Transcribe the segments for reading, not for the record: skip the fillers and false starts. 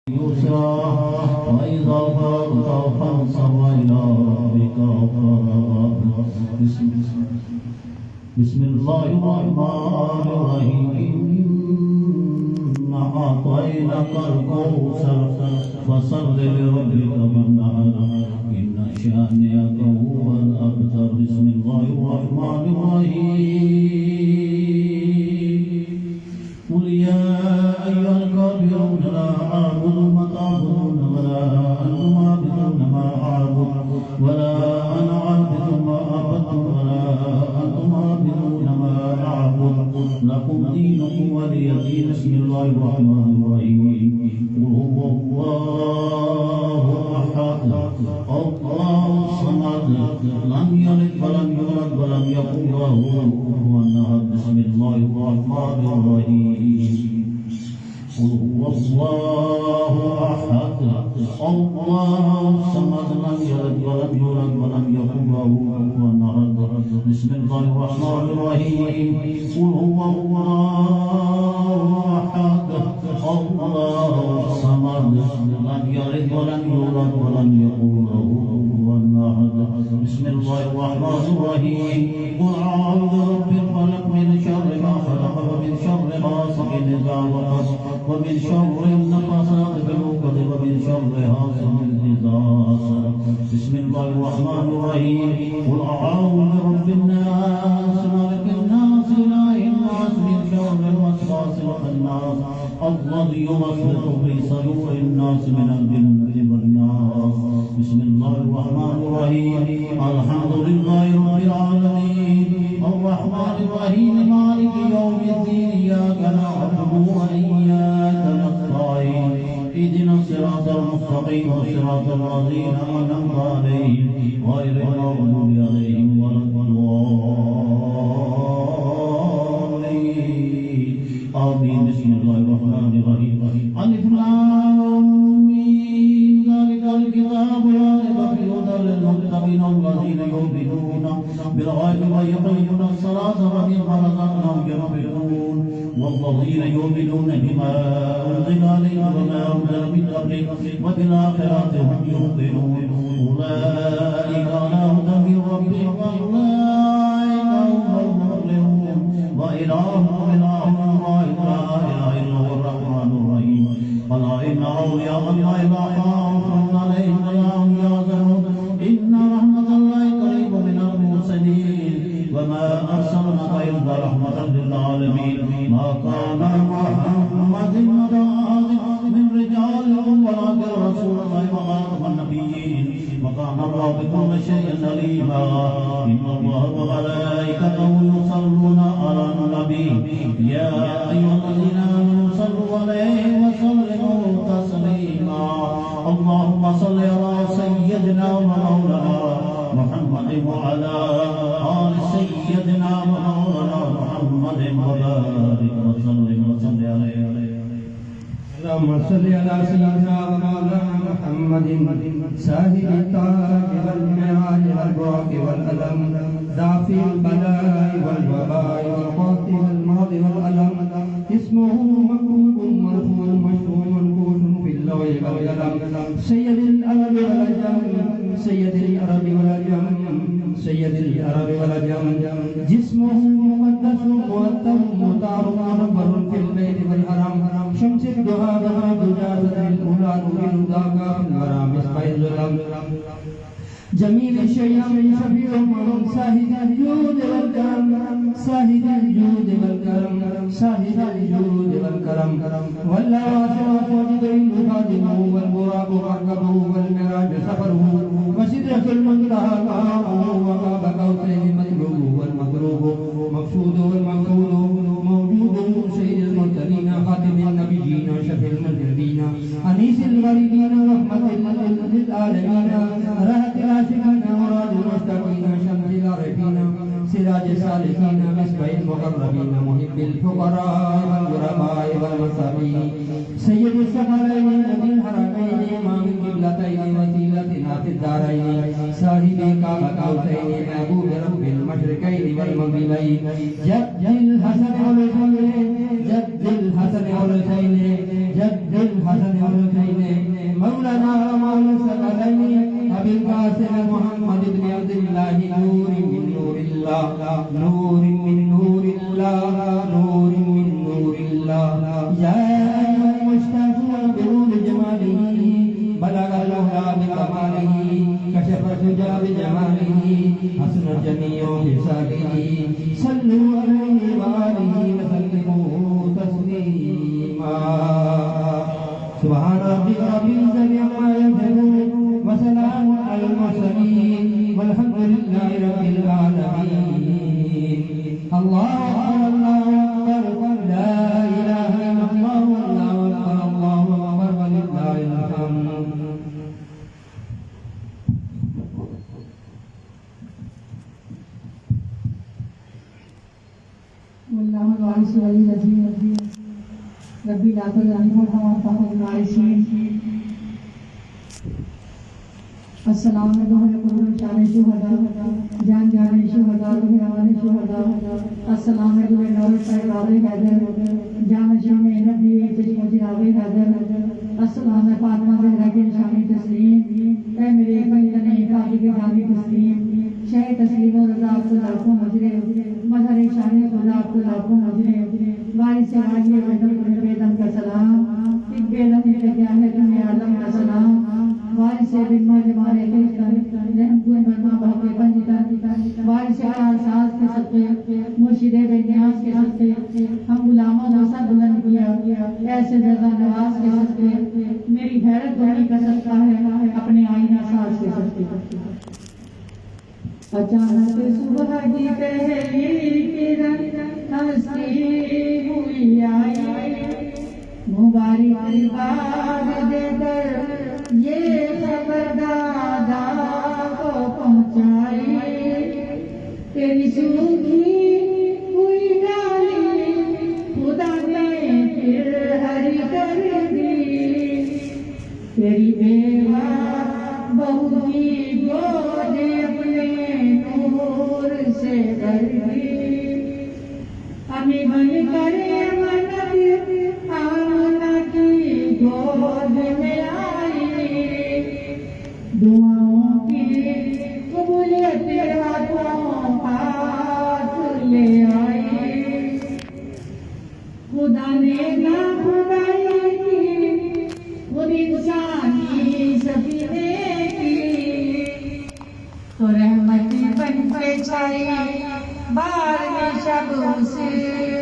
يسرا وإذا فرغت فانصب إلى ربك فارغب. بسم الله الرحمن الرحيم. إنا أعطيناك الكوثر فصل لربك وانحر إن شانئك هو الأبتر. بسم الله الرحمن الرحيم. قل يا أيها الكافرون لا أعبد ما تعبدون ولا أنتم عابدون ما أعبد ولا أنا عابد ما عبدتم ولا أنتم عابدون ما أعبد لكم دينكم ولي دين. بسم الله الرحمن الرحيم. قل هو الله أحد الله الصمد لم يلد ولم يولد ولم يكن له كفوا أحد. بسم الله الرحمن الرحيم. قل هو الله أحد الله الصمد لم يلد ولم يولد ولم يكن له كفوا أحد. بسم الله الرحمن الرحيم. قل هو الله أحد الله الصمد لم يلد ولم يولد ولم يكن له كفوا أحد. بسم الله الرحمن الرحيم. قل أعوذ برب الفلق من شر ما خلق ومن شر غاسق إذا وقب ومن شر النفاثات في العقد ومن شر حاسد إذا حسد. بسم الله الرحمن الرحيم. قل أعوذ برب الناس ملك الناس إله الناس من شر الوسواس الخناس الذي يوسوس في صدور الناس من الجنة والناس. بسم الله الرحمن الرحيم. الحمد لله رب العالمين الرحمن الرحيم مالك يوم الدين إياك نعبد وإياك نستعين اهدنا الصراط المستقيم صراط الذين أنعمت عليهم غير المغضوب عليهم ولا الضالين آمين. بسم الله الرحمن الرحيم. ألف لام ميم ذلك الكتاب لا ريب فيه هدى للمتقين الذين يؤمنون بالغيب ويقيمون الصلاة ومما رزقناهم ينفقون والذين يؤمنون بما أنزل إليك وما أنزل من قبلك وبالآخرة هم يوقنون أولئك على هدى من ربهم وأولئك هم المفلحون. وإلهكم إله واحد لا إله إلا هو الرحمن الرحيم. ألا إن أولياء الله لا خوف عليهم ولا هم يحزنون. إن رحمة الله قريب من المحسنين. وما أرسلناك إلا رحمة للعالمين. ما كان محمد أبا أحد من رجالكم ولكن رسول الله وخاتم النبيين وكان الله بكل شيء عليما. إن الله وملائكته يصلون على النبي يا أيها الذين آمنوا صلوا عليه وسلموا تسليما. اللهم صل على سيدنا ومولانا محمد وعلى آل سيدنا ومولانا محمد وبارك وسلم عليه. اللهم صل على سيدنا ومولانا محمد صاحب التاج والمعراج والبراق والألم دافع البلاء والوباء والقوت والمرض والألم. اسمه مكتوب مرفوع مشهور منقوش في اللوح والقلم. سيد العرب والعجم سيد العرب والعجم سيد العرب والعجم. جسمه مقدس مرتب مطهر منور في البيت والحرم. شمس الضحى بها دجاجة الأولى نور ذاك في المرام مصباح الظلام. جميل الشيء شفيع من ساهد الجود والكرم ساهد الجود والكرم ساهد الجود والكرم. واللواسع وجبريل خادمه والبراق مركبه والمعراج سفره وسدرة المنتهى مقامه وقاب قوسين مطلوبه والمطلوب مقصود والمقصود موجوده سيد المرسلين خاتم النبيين شفيع المذنبين أنيس الغريبين رحمة للعالمين راحة العاشقين مراد المشتاقين شمس العارفين سراج السالكين مصباح المقربين محب الفقراء والغرباء والمساكين سيد الثقلين نبي الحرمين إمام القبلتين وسيلتنا في الدارين صاحب كعب قوسين محبوب رب المشرقين والمغربين جد الحسن والحسين جد الحسن والحسين جد الحسن والحسين حجاب جماله حسن جميع حسابه صلوا عليه وآله وسلموا تسليما سبحان ربك رب العزة عما يصفون وسلام على المرسلين والحمد لله رب العالمين الله أكبر لا إله إلا الله والله أكبر ولله الحمد والله الوارث الذي ربي لا تذرني وارحم الوارثين السلام علیکم شان شہداء جان جان شہداء روحان شہداء السلام علیکم نور پیغام حیدر جان شان نبی چشم جناب حیدر السلام فاطمہ زہرا کے شان تسلیم اے میرے بندنے پاک کے جانی تسلیم شہ تسلیم و رضا آپ کو لاکھوں مجرے مظہر شان خدا آپ کو لاکھوں مجرے وارث عالی بدر کو بیدم کا سلام ایک بیدم نے کیا ہے تمہیں عالم کا سلام وارث بن جمارے رحم کو مرما باپ بنتا وارث ساز کے صدقے مرشد بے نیاز کے صدقے ہم غلاموں کو سب بلند کیا ایسے زیادہ نواز کے صدقے میری حیرت دونی کا صدقہ ہے اپنے آئینہ ساز کے صدقے اچانک صبح کی پہلی کرن ہنسی ہوئی آئی مبارک باد دے کر یہ خبر دادا کو پہنچائی تیری سوکھی ہوئی ڈالی خدا نے پھر ہری کر دی تیری بیوہ بہو کی گود اپنے نور سے بھر دی ہمیں بن کرے منت آمنہ کی گود میں دعاؤں کی قبولیت ہاتھوں ہاتھ لے آئی خدا نے نہ خدائی کی خود انسانی سفینے کی تو رحمت بن کے چھائی بارہویں شب اس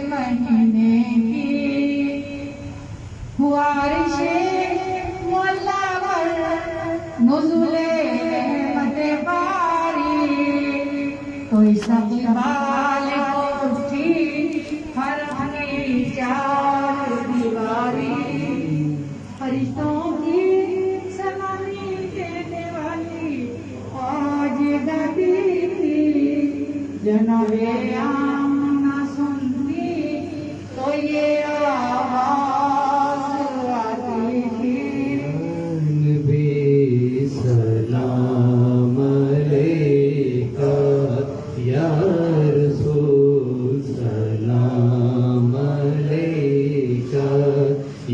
مہینے کی ہوا عرش مولا نزول رحمت باری کوئی سب بال کوٹھی ہر ہنی چار دیواری فرشتوں کی سلامی دینے والی آج گاتی تھی جناب آمنہ سنتی تو یہ آواز آتی تھی سلام علیکہ یا رسول سلام علیکہ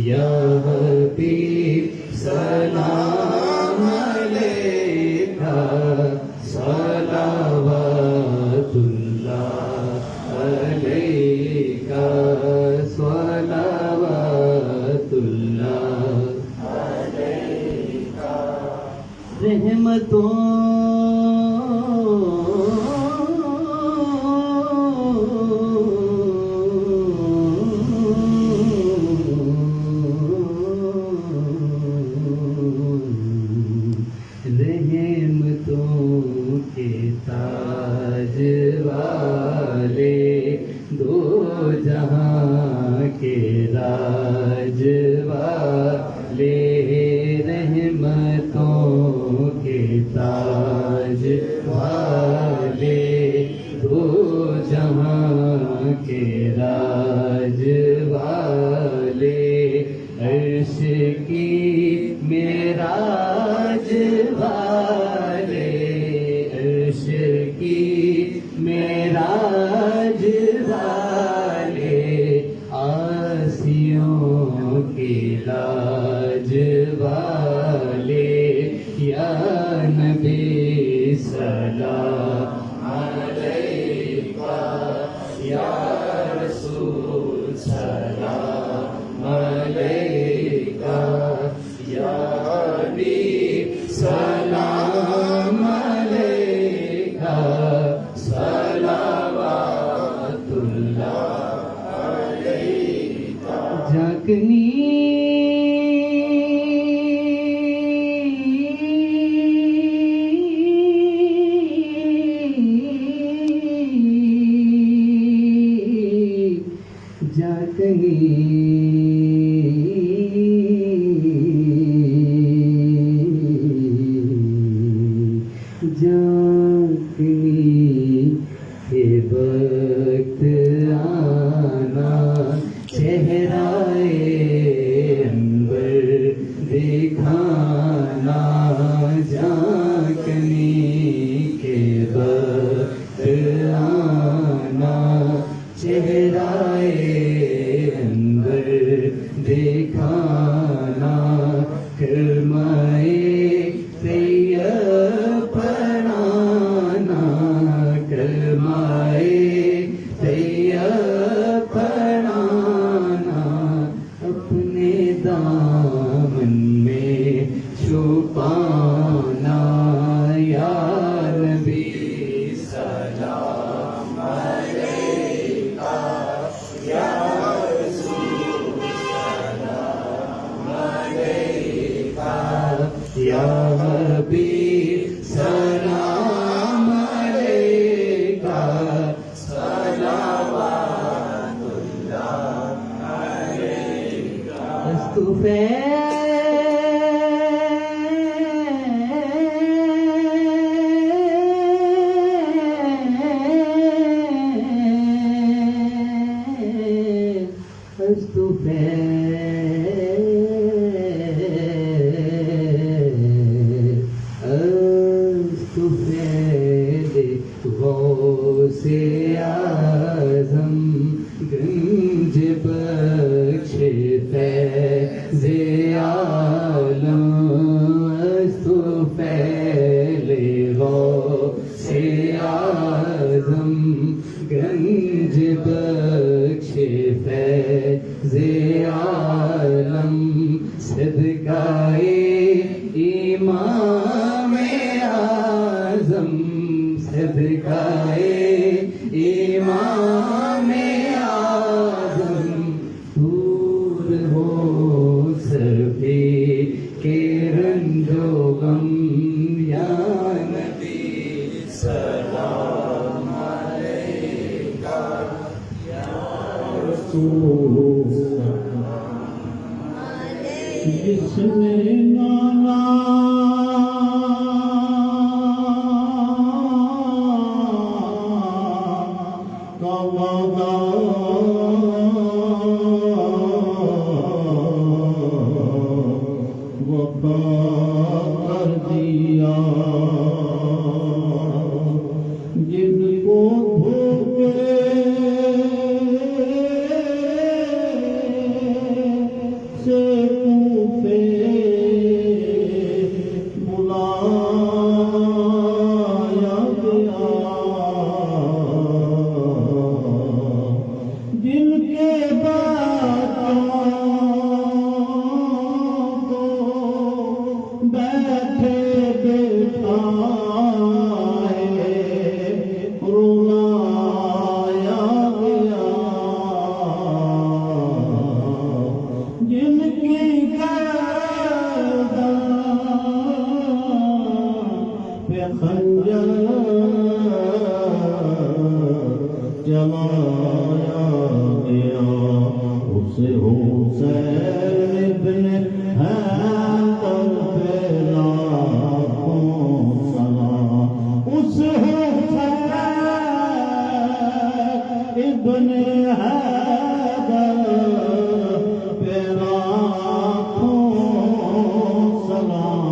یا حبیب سلام علیکہ صلوات اللہ علیکہ صلوات اللہ رحمتوں کے تاج والے دو جہاں کے راج والے رحمتوں کے تاج والے دو جہاں کے راج والے عرش کی معراج والے عرش کی معراج والے آسیوں کی لاج والے یا نبی سلام علیکہ یا رسول سلام علیکہ یا نبی سلام علیکہ دکھانا جھانکنے کے وقت آنا چہرائے انور دکھانا کرمائے طیب پڑھانا کرمائے طیب پڑھانا اپنے دامن میں چھپانا یا نبی سلام علیکہ یا رسول سلام علیکہ یا حبیب سلام علیکہ صلوات اللہ علیکہ غوث اعظم گنج بخش فیض عالم استفیل غوث اعظم گنج بخش فیض عالم صدقائے امام اعظم صدقائے امام اعظم دور ہو سبھی کے رنج و غم یا نبی سلام علیکہ یا رسول جس نے نانا کا وعدہ وفا کر دیا جن کو بھوکے سے کوفے بلایا گیا جن کے بچوں کو بیٹھے بٹھائے رلایا گیا جن کی گردن پہ خنجر چلایا گیا اسے حسین ابن حیدر پہ لاکھوں سلام اس حسین ابن حیدر پہ لاکھوں سلام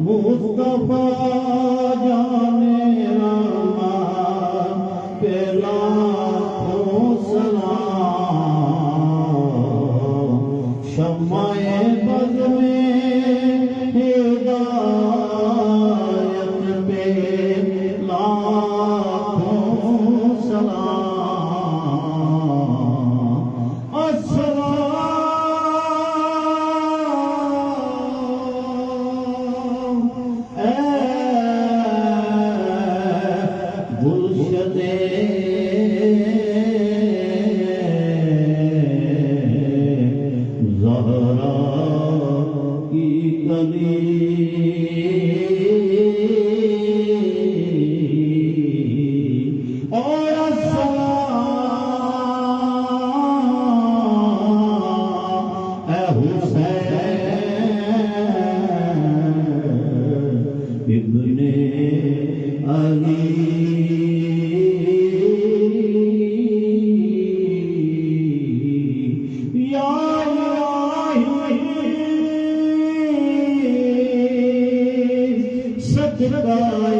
مصطفیٰ جانے رحمان پہ لاکھوں سلام شمع بز میں ہدایت پہ لاکھوں سلام السلام اے گلشن زہرا کی کلی اور السلام اے حسین ابن علی یا الہی صدقائے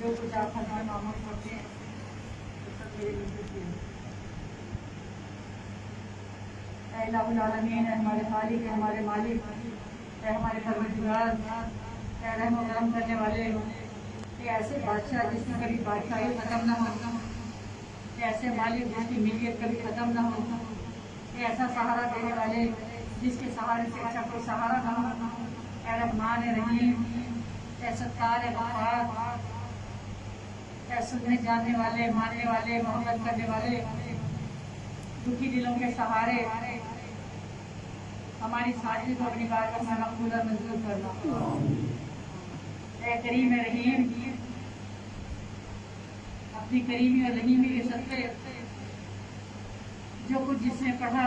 جو کچھ آپ ہمارے معمول کرتے ہیں وہ سب میرے لیے کیے اے الہ العالمین، اے ہمارے خالق، اے ہمارے مالک، اے ہمارے پروردگار، اے رحم و کرم کرنے والے، کہ ایسے بادشاہ جس کی کبھی بادشاہی ختم نہ ہو، کہ ایسے مالک جس کی ملکیت کبھی ختم نہ ہو، کہ ایسا سہارا دینے والے جس کے سہارے سے اچھا کوئی سہارا نہ ہو، اے رحمان رحیم، اے ستار غفار، اے سننے جاننے والے، ماننے والے، محبت کرنے والے، دکھی دلوں کے سہارے، ہماری ساجد کو اپنی بارگاہ میں مقبول اور منظور کرنا۔ اے کریم رحیم، اپنی کریمی اور رحیمی کے صدقے جو کچھ جس نے پڑھا،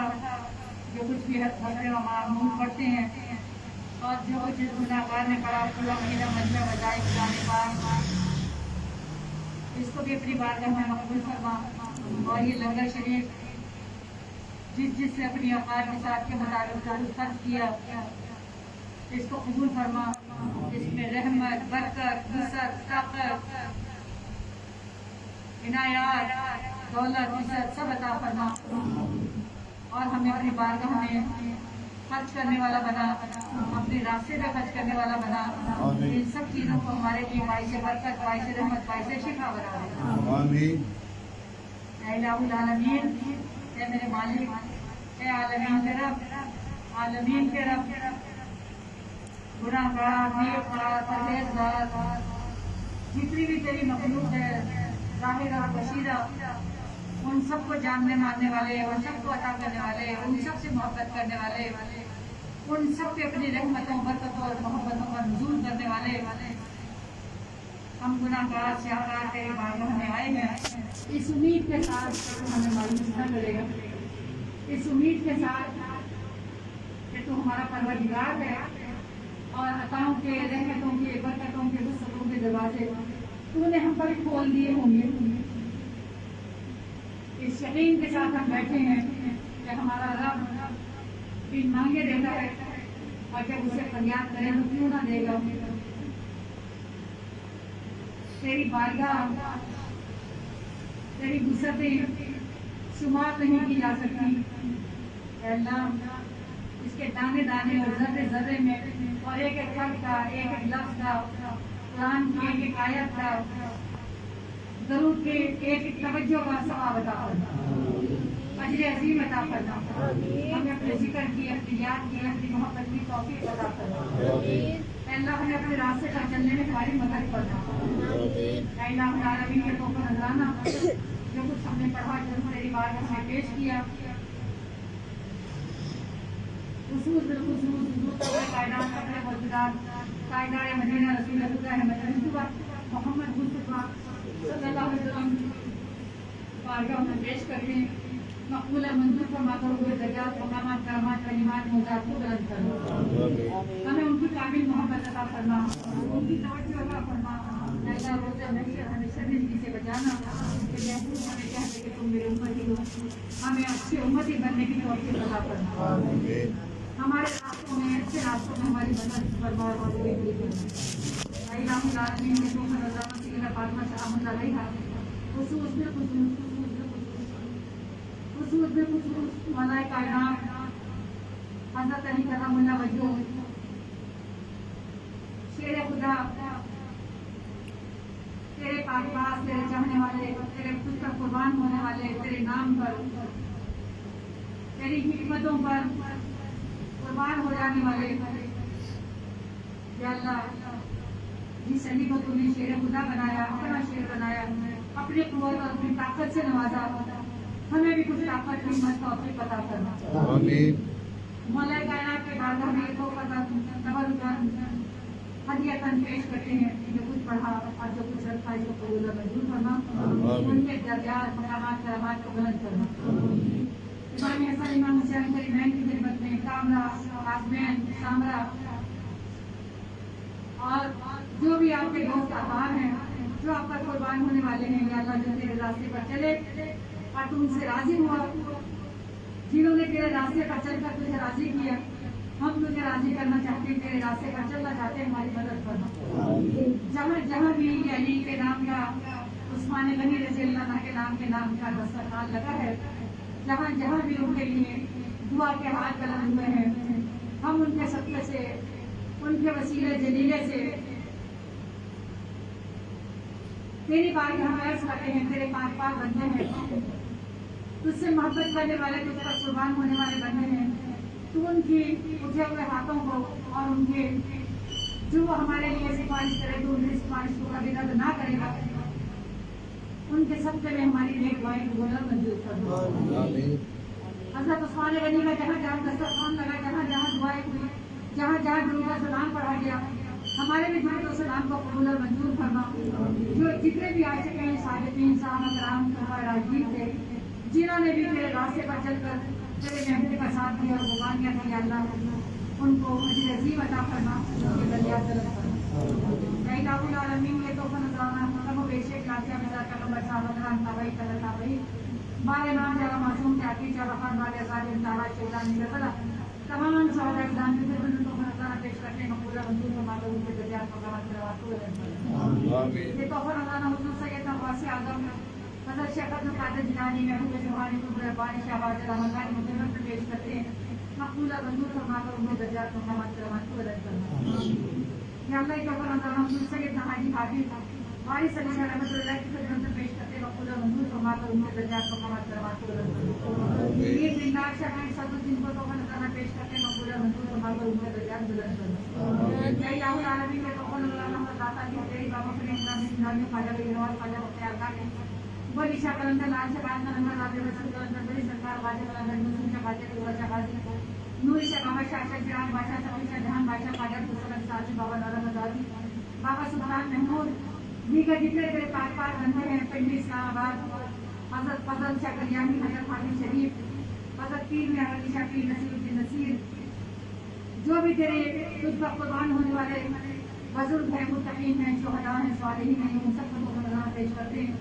جو کچھ بھی حد بھرتے و معمول پڑھتے ہیں، اور جو کچھ جس گناہ گار نے پڑھا، کھلا مہینہ مجمع بجائے جانے پاس، اس کو بھی اپنی بارگاہ میں مقبول فرما، اور یہ لنگر شریف جس سے اپنی اوقات کے ساتھ کے مطابق خرچ کیا، اس کو قبول فرما، اس میں رحمت، برکت، وسعت، طاقت، عنایات، دولت، عزت سب عطا فرما، اور ہمیں اپنی بارگاہ میں خرچ کرنے والا بنا، اپنے راستے پہ خرچ کرنے والا بنا، ان سب چیزوں کو ہمارے لیے باعث برکت، باعث رحمت، باعث شفا بنا دے۔ آمین۔ اے الہ العالمین، اے میرے مالک، اے عالمین کے رب، عالمین کے رب، گناہ گار، نیککار، پرہیزگار، جتنی بھی تیری مخلوق ہے، ظاہرہ بصیرہ، ان سب کو جاننے ماننے والے، ان سب کو عطا کرنے والے، ان سب سے محبت کرنے والے، ان سب پہ اپنی رحمتوں، برکتوں اور محبتوں کا نزول کرنے والے، ہم گناہ گار سیاہکار تیری بارگاہ میں آئے ہیں، اس امید کے ساتھ کہ تو ہمیں مایوس نہ کرے گا، اس امید کے ساتھ کہ تو ہمارا پروردگار ہے، اور عطاؤں کے، رحمتوں کے، برکتوں کے، وسعتوں کے دروازے تو نے ہم پر کھول دیے ہوں گے۔ اس یقین کے ساتھ ہم بیٹھے ہیں کہ ہمارا رب بن مانگے دیتا ہے، اور جب اسے فریاد کریں تو کیوں نہ دے گا۔ تیری بارگاہ، تیری وسعتیں شمار نہیں کی جا سکتی۔ اے اللہ، اس کے دانے دانے اور ذرے ذرے میں، اور ایک ایک حرف کا، ایک ایک لفظ کا، قرآن کی ایک ایک آیت کا، درود کے ایک ایک توجہ کا ثواب عطا فرما، اجر عظیم عطا فرما، ہمیں اپنے ذکر کی، اپنی یاد کی، اپنی محبت کی توفیق عطا فرما۔ اے اللہ، ہمیں اپنے راستے پر چلنے میں ہماری مدد کرنا۔ اے الہ العالمین کے توفیق نذرانہ جو کچھ ہم نے پڑھا، جو تیری بارگاہ میں پیش کیا، خصوص بالخصوص حضور کائنات اپنے موجودات تاجدار مدینہ رسول اللہ احمد محمد مصطفیٰ صلی اللہ علیہ وسلم بارگاہ میں پیش کرتے ہیں، مقبول منظور فرما کر ہوئے درجات، مقامات، کرامات، کلمات، موضوعات کو بلند کرنا، ہمیں ان کی کامل محبت عطا فرما، ان کی توجہ عطا فرما۔ اللہ روزہ محشر ہمیں شرمندگی سے بچانا، کہ محبوب ہمیں کہتے کہ تم میرے امتی ہو، ہمیں اچھی امتی بننے کی توفیق عطا کرنا، ہمارے راستوں میں اچھے راستوں میں ہماری مدد فرما اور بہتری کرنا۔ الہ العالمین کے تو حضرت سیدنا فاطمہ سلام اللہ علیہا خصوص بالخصوص ملائکہ کائنات حضرت علی کرم اللہ وجہ، شیر خدا، تیرے پاک پاس، تیرے چاہنے والے، تیرے خود پر قربان ہونے والے، تیرے نام پر، تیری حکمتوں پر قربان ہو جانے والے، یا اللہ جس علی کو تم نے شیر خدا بنایا، اپنا شیر بنایا، اپنی قوت اور اپنی طاقت سے نوازا، ہمیں بھی کچھ طاقت ہمت توفیق عطا کرنا۔ آمین۔ مولا کائنات کے بعد ہم یہ تبرکن ہدیۃً پیش کرتے ہیں، جو کچھ پڑھا اور جو کچھ رکھا اس کو قبول و منظور کرنا، ان کے درجات مقامات کرامات کو بلند کرنا۔ امام حسن امام حسین کریمین کی خدمت میں کامرہ، آزمین، سامرہ اور جو بھی آپ کے دوست احباب ہیں جو آپ پر قربان ہونے والے ہیں، یا اللہ جو تیرے راستے پر چلے اور تم سے راضی ہوا، جنہوں نے تیرے راستے پر چل کر تجھے راضی کیا، ہم تجھے راضی کرنا چاہتے ہیں، تیرے راستے پر چلنا چاہتے ہیں، ہماری مدد کرنا۔ جہاں جہاں بھی علی کے نام کا، عثمان غنی رضی اللہ عنہ کے نام کا دسترخوان لگا ہے، جہاں جہاں بھی ان کے لیے دعا کے ہاتھ بلند ہوئے ہیں، ہم ان کے صدقے سے، ان کے وسیلے جلیلے سے تیری بارگاہ میں عرض کرتے ہیں، تیرے پاک پاک بندے ہیں، تجھ سے محبت کرنے والے، تجھ پر قربان ہونے والے بندے ہیں، تو ان کی اٹھے ہوئے ہاتھوں کو اور ان کے جو وہ ہمارے لیے سفارش کرے تو ان کی سفارش کو کبھی رد نہ کرے گا، ان کے صدقے میں ہماری نیک دعائیں قبول و منظور فرما۔ حضرت عثمان غنی کا جہاں جہاں دسترخوان لگا، جہاں جہاں دعائیں ہوئی، جہاں جہاں درود و سلام پڑھا گیا، ہمارے بھی درود و سلام کو قبول و منظور فرما۔ جو جتنے بھی عاشقین، صادقین، صحابہ کرام، ہمارے راہگیر تھے، جنہوں نے بھی تیرے راستے پر چل کر تیرے محبوب کا ساتھ دیا اور قربان کیا تھا، یا اللہ ان کو اجر عظیم عطا فرما، ان کے درجات بلند فرما۔ اے الہ العالمین کے توفہ نذرانہ ختم و بیشک لاشا مزا کلم برسالہ کرام تابعی کلہ تابعی بار امام جارہ معصوم تحقیق جارہ خان بار ازاد تارہ شیطان نگرزلہ تمام سوال اقدام کے دل تو نذرانہ پیش کرتے ہیں، مقبولہ منظور فرما دو، ان کے درجات مقامات کرواتے ہوئے یہ توفہ نذرانہ حضور سید عباسی اعظم حضرت شیخ عبد القادر جیلانی محبوب سبحانی قبر ربانی شہباز رحمت خانی مجمد میں پیش کرتے ہیں، مقبولہ منظور فرما کر ان کے درجات مقامات کرواتے ہوئے رد کرنا۔ یا اللہ یہ توفہ نذرانہ حضور سید حاجی حافظ وارث علی شاہ رحمۃ اللہ کی خدمت میں پیش کرتے ہیں، مقبولہ منظور فرما کر ان کے درجات مقامات کرواتے ہوئے رد کرنا۔ یہ زندار شاہ صد الدین کو توفہ نذرانہ پیش کرتے ہیں، مقبولہ منظور فرما کر ان کے درجات بلند کرنا۔ یا الہ العالمین کے توفہ نذرانہ داتا کی تیری بابا فری احمد بن خواجہ بگنوال خواجہ مختار خان بلی شاہ قلندر لال شاہ بعد نمبر راجہ رسول قلندر بلی سرکار خواجہ قلندر مسلم شاہ خواجہ قلندر شاہ غازی نوری شاہ بابا شاہ شاہ جہان بادشاہ سبھی شاہ جہان بادشاہ خواجہ حسن ساتھی بابا نورا مدازی بابا سلطان محمود دیگر جتنے تیرے پاک پاک بندے ہیں، پنڈی اسلام آباد حضرت فضل شاہ کلیانی، حضرت خادم شریف، حضرت پیر میں علی شاہ پیر نصیر الدین نصیر، جو بھی تیرے تجھ پر قربان ہونے والے بزرگ ہیں، متقین ہیں، شہداء ہیں، صالحین ہیں، ان سب کو نذرانہ پیش کرتے ہیں۔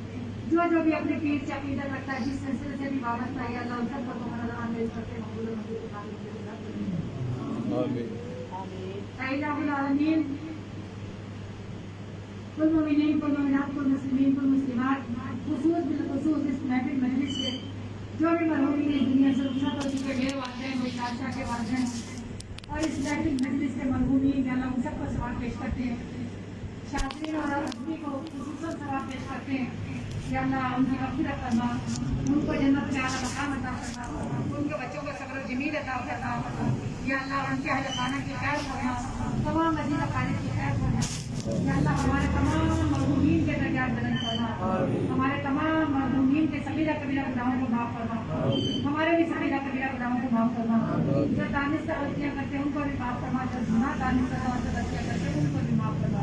جو بھی اپنے پیر سے عقیدت رکھتا ہے، جس سلسلے سے بھی وابستہ ہے، اللہ ان سب کو نذرانہ پیش کرتے ہیں، مقبول و منظور فرما۔ اے الہ العالمین کل مومنین، کل مومنات، کل مسلمین، کل مسلمات، خصوص بالخصوص اس محفل مجلس سے جو بھی مرحومین اس دنیا سے رخصت ہو چکے میرے والدین، میرے شاہ کے والدین اور اس محفل مجلس کے مرحومین، یا اللہ ان سب کو ثواب پیش کرتے ہیں، شاذرین اور اجمی کو خصوصاً ثواب پیش کرتے ہیں، یا اللہ ان کی مغفرت کرنا، ان کو جنت میں اعلیٰ مقام عطا کرنا، ان کے بچوں کو صبر و جمیل عطا کرنا، یا اللہ ان کے اہل خانہ کی خیر کرنا، تمام مزید خانے کی خیر کرنا، یا اللہ ہمارے تمام مرحومین کے درجات بلند کرنا، ہمارے تمام مرحومین کے صغیرہ کبیرہ گناہوں کو معاف کرنا، ہمارے بھی صغیرہ کبیرہ گناہوں کو معاف کرنا، جو دانستہ غلطیاں کرتے ہیں ان کو بھی معاف کرنا، جو گناہ دانستہ غلطیاں کرتے ہیں ان کو بھی معاف کرنا۔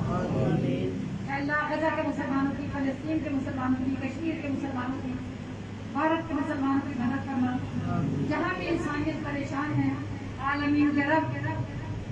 اے اللہ غزہ کے مسلمانوں کی، فلسطین کے مسلمانوں کی، کشمیر کے مسلمانوں کی، بھارت کے مسلمانوں کی مدد کرنا، جہاں بھی انسانیت پریشان ہے، عالمین کے رب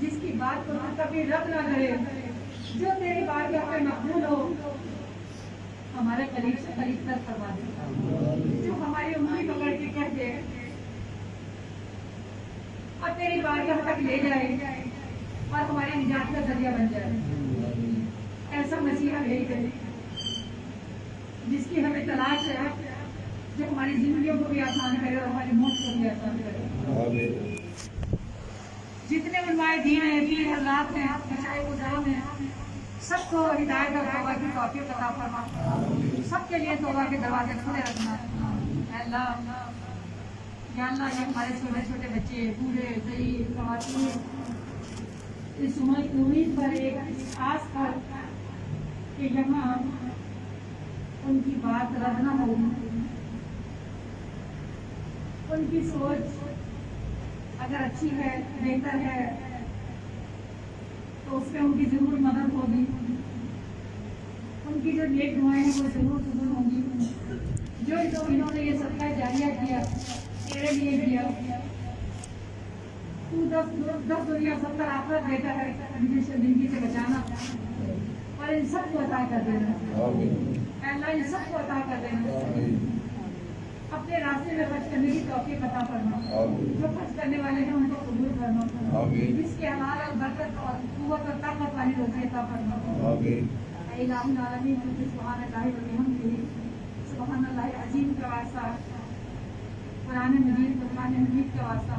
جس کی بات کو تو کبھی رد نہ کرے، جو تیری بارگاہ میں مقبول ہو، ہمارے قریب سے قریب تک کروا دے، جو ہماری انگلی پکڑ کے کہہ دے اور تیری بارگاہ تک لے جائے اور ہماری نجات کا ذریعہ بن جائے، ایسا مسیحا بھیج دے جس کی ہمیں تلاش ہے، جو ہماری زندگیوں کو بھی آسان کرے اور ہماری موت کو بھی آسان کرے۔ جتنے علماء دین ہیں، پیر حضرات ہیں، مشائخ کرام ہیں، سب کو ہدایت اور توبہ کی توفیق عطا فرما، سب کے لیے توبہ کے دروازے کھلے رکھنا۔ اے اللہ، یا اللہ، یہ ہمارے چھوٹے چھوٹے بچے، بوڑھے، ضعیف، خواتین، اس امید پر، ایک آس پر کہ یہاں ان کی بات رد نہ ہو، ان کی سوچ اگر اچھی ہے، بہتر ہے، تو اس میں ان کی ضرور مدد ہوگی، ان کی جو نیک دعائیں ہیں وہ ضرور قبول ہوں گی۔ جو انہوں نے یہ صدقہ جاریہ کیا، تیرے لیے کیا، تو 10 دنیا 70 آخرت دیتا ہے، مجھے زندگی سے بچانا اور ان سب کو عطا کر دینا۔ اے اللہ، ان سب کو عطا کر دینا، اپنے راستے میں خرچ کرنے کی توفیق عطا فرما، جو خرچ کرنے والے ہیں ان کو قبول فرما، جس کے حلال اور برکت اور قوت اور طاقت والی روزی عطا فرما۔ اے الہ العالمین، تجھے سبحان اللہ و بحمدہ، سبحان اللہ عظیم کا واسطہ، قرآن مجید فرقان حمید کا واسطہ،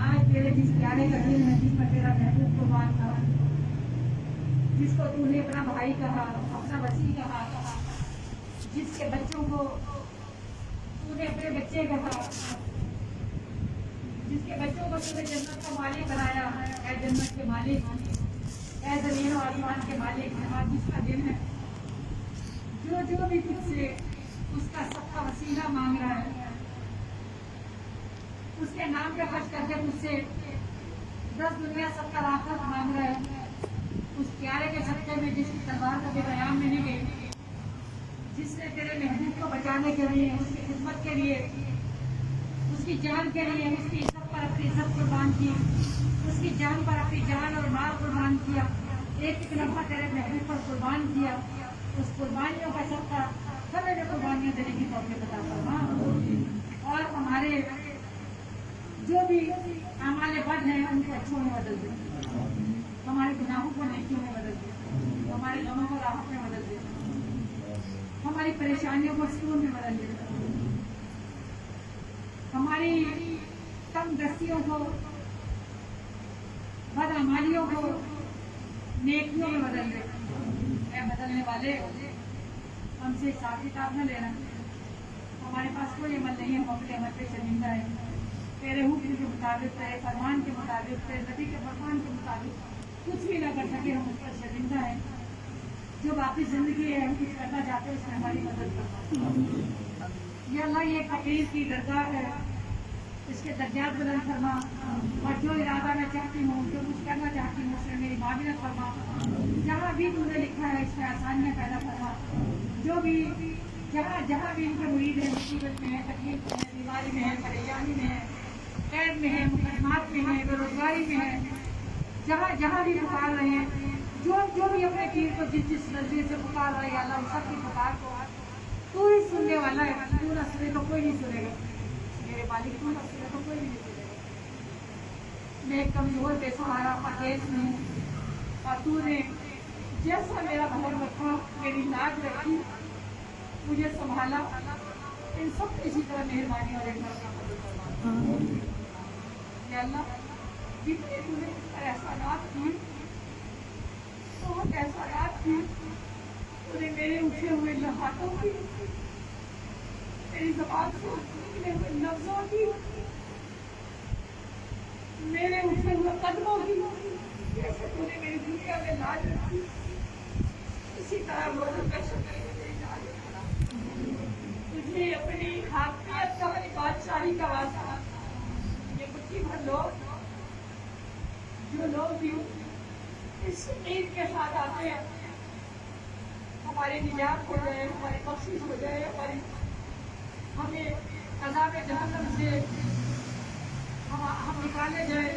آج تیرے جس پیارے کا دل ہے، جس پر تیرا محبوب قربان تھا، جس کو تو نے اپنا بھائی کہا، اپنا وسیع کہا، جس کے بچوں کو تو نے اپنے بچے کہا، جس کے بچوں کو تو نے جنت کا مالک بنایا، اے جنت کے مالک، اے زمین و آسمان کے مالک، آج جس کا دن ہے، جو بھی تجھ سے اس کا سب کا وسیلہ مانگ رہا ہے، اس کے نام پہ خرچ کر کے تجھ سے 10 دنیا 70 آخرت مانگ رہا ہے، اس پیارے کے صدقے میں جس کی تلوار کبھی بیان میں نہیں گئی، جس نے تیرے محبوب کو بچانے کے لیے، اس کی خدمت کے لیے، اس کی جان کے لیے، اس کی عزت پر اپنی عزت قربان کی، اس کی جان پر اپنی جان اور مال قربان کیا، ایک لمحہ تیرے محبوب پر قربان کیا، اس قربانیوں کا صدقہ ہمیں جو قربانیاں دینے کی توفیق عطا فرما، اور ہمارے جو بھی اعمال بد ہیں ان کو اچھوں میں بدل دے، ہمارے گناہوں کو نیکیوں میں بدل دے، ہمارے غموں کو راحت میں بدل دے، ہماری پریشانیوں کو سکون میں بدل دے، ہماری تنگ دستیوں کو، بدعمالیوں کو نیکیوں میں بدل دے۔ اے بدلنے والے، ہم سے حساب کتاب نہ لینا، ہمارے پاس کوئی عمل نہیں ہے، ہم اپنے عمل پہ شرمندہ ہے، تیرے حکم کے مطابق، تیرے فرمان کے مطابق، تیرے نبی کے فرمان کے مطابق کچھ بھی نہ کر سکے، ہم اس پر شرمندہ ہیں۔ جو باقی زندگی ہے ہم کچھ کرنا چاہتے ہیں، اس میں ہماری مدد کرنا۔ یا اللہ، یہ فقیر کی درگاہ ہے، اس کے درجات بلند فرما، اور جو ارادہ میں چاہتی ہوں، جو کچھ کرنا چاہتی ہوں، اس میں میری معاونت فرما، جہاں بھی تم نے لکھا ہے اس میں آسانیاں پیدا فرما، جو بھی جہاں بھی ان کے مرید ہیں، مصیبت میں ہے، تکلیف میں ہے، بیماری میں ہے، پریشانی میں ہے، قید میں ہے، مقدمات میں ہے، بے روزگاری میں ہے، جہاں بھی پکار رہے ہیں، جو بھی اپنے پیر کو جس نظریے سے پکار رہا ہے، یا اللہ ان سب کی پکار کو تو ہی سننے والا ہے، تو نہ سنے تو کوئی نہیں سنے گا، میرے مالک تو نہ سنے تو کوئی نہیں سنے گا۔ میں ایک کمزور بے سہارا پرہیز میں ہوں، اور تو نے جیسا میرا بھر رکھا، میری لاج رکھی، مجھے سنبھالا، ان سب کو اسی طرح مہربانی اور رحمت کا فضل فرما۔ یا اللہ، جتنے تو نے اس پر احسانات کیے، بہت احسانات کیے، تو نے میرے اٹھے ہوئے ہاتھوں کی، میری زبان سے نکلے ہوئے لفظوں کی، میرے اٹھے ہوئے قدموں کی، جیسے تو نے میری دنیا میں لاج رکھی، اسی طرح روزوں کا شکر تجھے اپنی حاکمیت کا، اپنی بادشاہی کا واسطہ، یہ مٹھی بھر لوگ، جو لوگ بھی اس امید کے ساتھ آتے ہیں ہماری نجات ہو جائے، ہماری بخشش ہو جائے، ہمیں عذاب جہنم سے ہم نکالے جائے،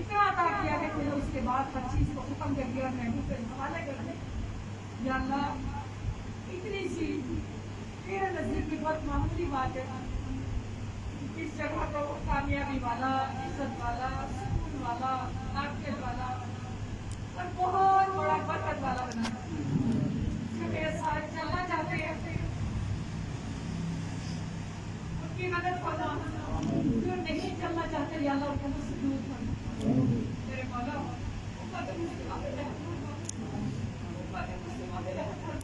اتنا عطا کیا کہ تم نے اس کے بعد 25 کو ختم کر دیا اور محبوب کے حوالے کر دیا. یا اللہ اتنی سی تیرے نزدیک کی بہت معمولی بات ہے. اس جگہ کو کامیابی والا, عزت والا, سکون والا, عافیت والا اور بہت بڑا برکت والا بنا. جو میرے ساتھ چلنا چاہتے ہیں ان کی مدد کرنا, جو نہیں چلنا چاہتے یا اللہ ان کو مجھ سے دور کرنا. میرے مولا اوپر سے مجھ سے وعدے رہا, اوپر سے مجھ سے وعدے رہا.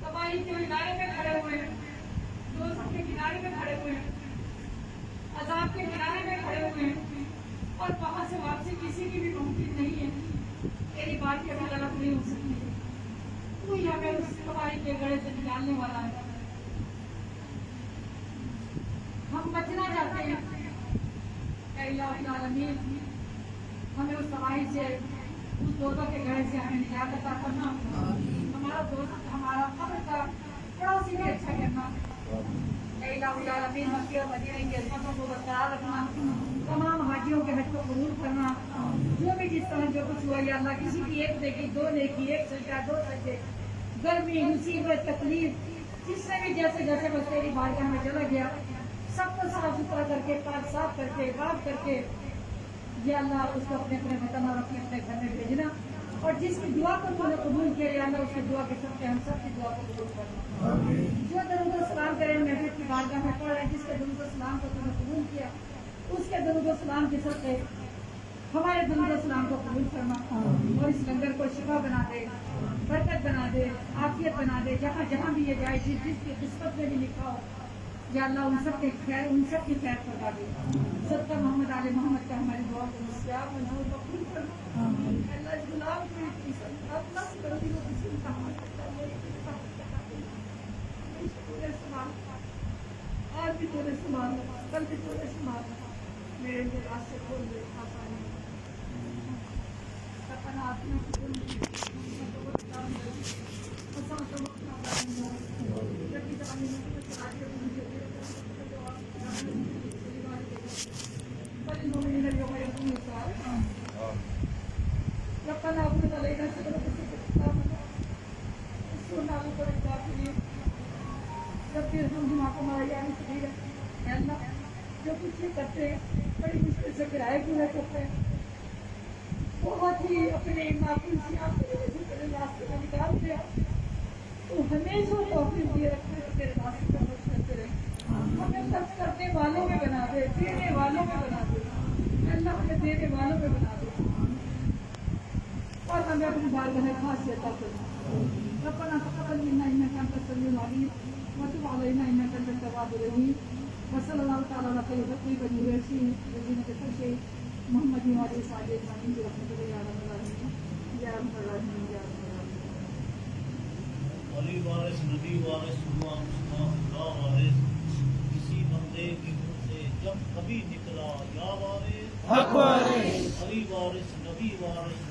تباہی کے کنارے پہ کھڑے ہوئے ہیں, دوزخ کے کنارے پہ کھڑے ہوئے ہیں, عذاب کے کنارے پہ کھڑے ہوئے ہیں اور وہاں سے واپسی کسی کی بھی ممکن نہیں ہے. تیری بات کے بعد غلط نہیں ہو سکتی. تو ہی ہمیں اس تباہی کے گڑھے سے نکالنے والا ہے. ہم بچنا چاہتے ہیں, اے الہ العالمین ہمیں اس تباہی سے, اس دوزخ کے گڑھے سے ہمیں نجات عطا کرنا. ہمارا دوزخ, ہمارا قبر کا پڑوسی بھی اچھا کرنا. اے الہ العالمین مکہ اور مدینہ کی عظمتوں کو برقرار رکھنا. تمام حاجیوں کے حج کو قبول کرنا. جو بھی جس طرح جو کچھ ہوا یا اللہ, کسی کی ایک نیکی, دو نیکی, ایک سجدہ, دو سجدے, گرمی, مصیبت, تکلیف, جس سے بھی جیسے جیسے بس تیری بارگاہ میں چلا گیا, سب کو صاف ستھرا کر کے, پاک صاف کر کے, معاف کر کے یا اللہ اس کو اپنے اپنے وطن اور اپنے اپنے گھر میں بھیجنا. اور جس کی دعا کو تو نے قبول کیا یا اللہ اس کی دعا کے سب کے ہم سب کی دعا کو قبول کرنا. جو درود و سلام کرے محبوب کی بارگاہ میں پڑھ رہے, جس کے درود و سلام کو تو نے قبول کیا, اس کے درود و سلام کے سب سے ہمارے درود و سلام کو قبول کرنا. اور اس لنگر کو شفا بنا دے, برکت بنا دے, عافیت بنا دے. جہاں جہاں بھی یہ جائے, جس جس کی قسمت میں بھی لکھا ہو یا اللہ ان سب کے خیر, ان سب کی خیر فرما دے. صدقہ محمد آل محمد کا ہماری دعا کو مستجاب منظور مقبول کرنا. اللہ اس غلام کو اپنا کرو دل و جسم کا آج بھی تو نے سنبھال, کل بھی تو نے سنبھال. میرے لیے راستے کھول دے, آسانی اپنا اپنا کھول دے. ربنا افرغ علينا صبرا وثبت رب ارحمهما كما ربياني صغيرا. اے اللہ جو کچھ یہ کرتے ہیں بڑی مشکل سے کرائے پورا کرتے ہیں, بہت ہی اپنے معقول سے آپ کے راستے میں نکالتے ہیں. تو ہمیشہ توفیق دیے رکھتے ہیں تیرے راستے پر خرچ کرتے رہے. ہمیں خرچ کرنے والوں میں بنا دے, دینے والوں میں بنا دے. اللہ ہمیں دینے والوں میں بنا دے اور ہمیں اپنی بارگاہ خاص سے عطا کرنا. ربنا تقبل منا انك انت السميع العليم وتب علينا انك انت التواب الرحيم. وصلى الله تعالى على خير خلقه بني رسول الذين كفروا محمد وعلى اله وصحبه اجمعين برحمتك يا رب العالمين يا رب العالمين يا رب العالمين. علی وارث, نبی وارث, خدا وارث, کسی بندے کے منہ سے جب کبھی نکلا یا وارث, حق وارث, علی وارث, نبی وارث,